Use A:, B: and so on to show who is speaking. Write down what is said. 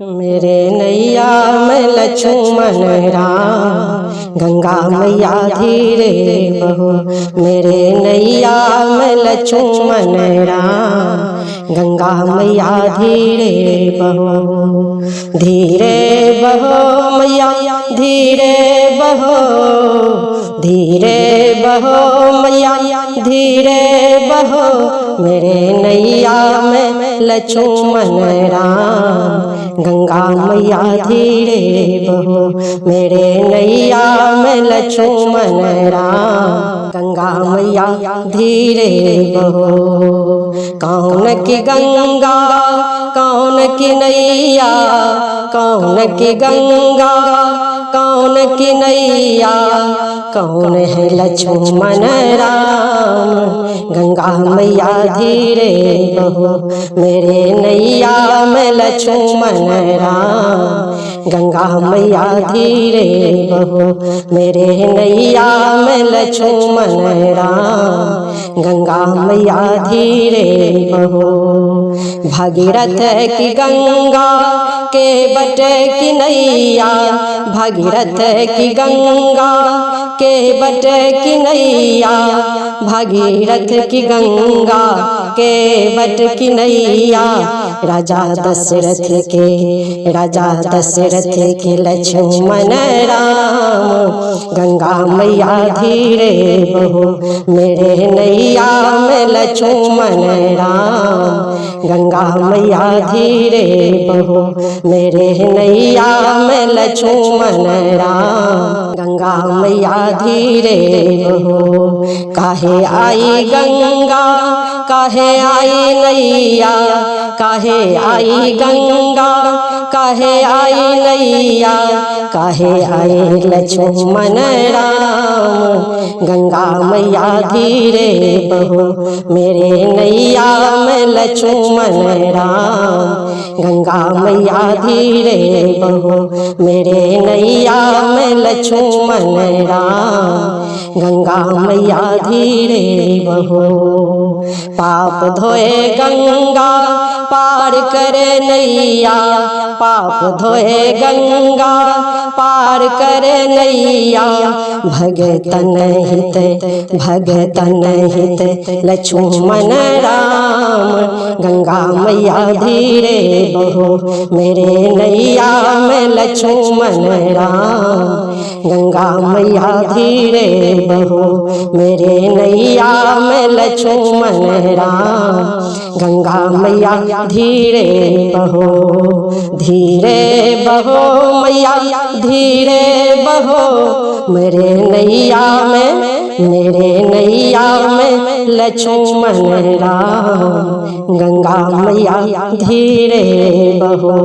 A: मेरे नैया में लक्ष्मण राम, गंगा मैया धीरे बहो। मेरे नैया में लक्ष्मण राम, गंगा मैया धीरे बहो। धीरे बहो मैया धीरे बहो, धीरे बहो मैया धीरे बहो। मेरे नैया में लक्ष्मण राम, गंगा मैया धीरे बहो। मेरे नैया में लक्ष्मण राम, गंगा मैया धीरे बहो। कौन की गंगा कौन की नैया, कौन की गंगा कौन की नैया, कौन है लक्ष्मण राम, गंगा मैया धीरे बहो। मेरे नैया में लक्ष्मण राम, गंगा मैया धीरे बहो। मेरे नैया में लक्ष्मण राम, गंगा मैया धीरे बहो। भागीरथ की गंगा के बट की नैया, भागीरथ की गंगा के बट की नैया, भागीरथ की गंगा के बट की नैया। राजा दशरथ के, राजा दशरथ के लक्ष्मण राम, गंगा मैया धीरे बहो। मेरे नैया में लक्ष्मण राम, गंगा मैया धीरे बहो। मेरे नैया में लक्ष्मण राम, गंगा मैया धीरे बहो। काहे आई गंगा काहे आई नैया, काहे आई गंगा काहे आई नैया, काहे आई लक्ष्मण राम, गंगा मैया धीरे बहो। मेरे नैया में लक्ष्मण राम, गंगा मैया धीरे बहो। मेरे नैया में लक्ष्मण राम, गंगा मैया धीरे बहो। पाप धोए गंगा पार करे नैया, पाप धोए गंगा पार करे नैया। भगतन हित भगतन हित लक्ष्मण राम, गंगा मैया धीरे बहो। मेरे नैया में लक्ष्मण राम, गंगा मैया धीरे बहो। मेरे नैया में लक्ष्मण राम, गंगा मैया धीरे बहो। धीरे बहो मैया धीरे बहो। मेरे नैया में, मेरे नैया में लक्ष्मण राम, गंगा मैया धीरे बहो।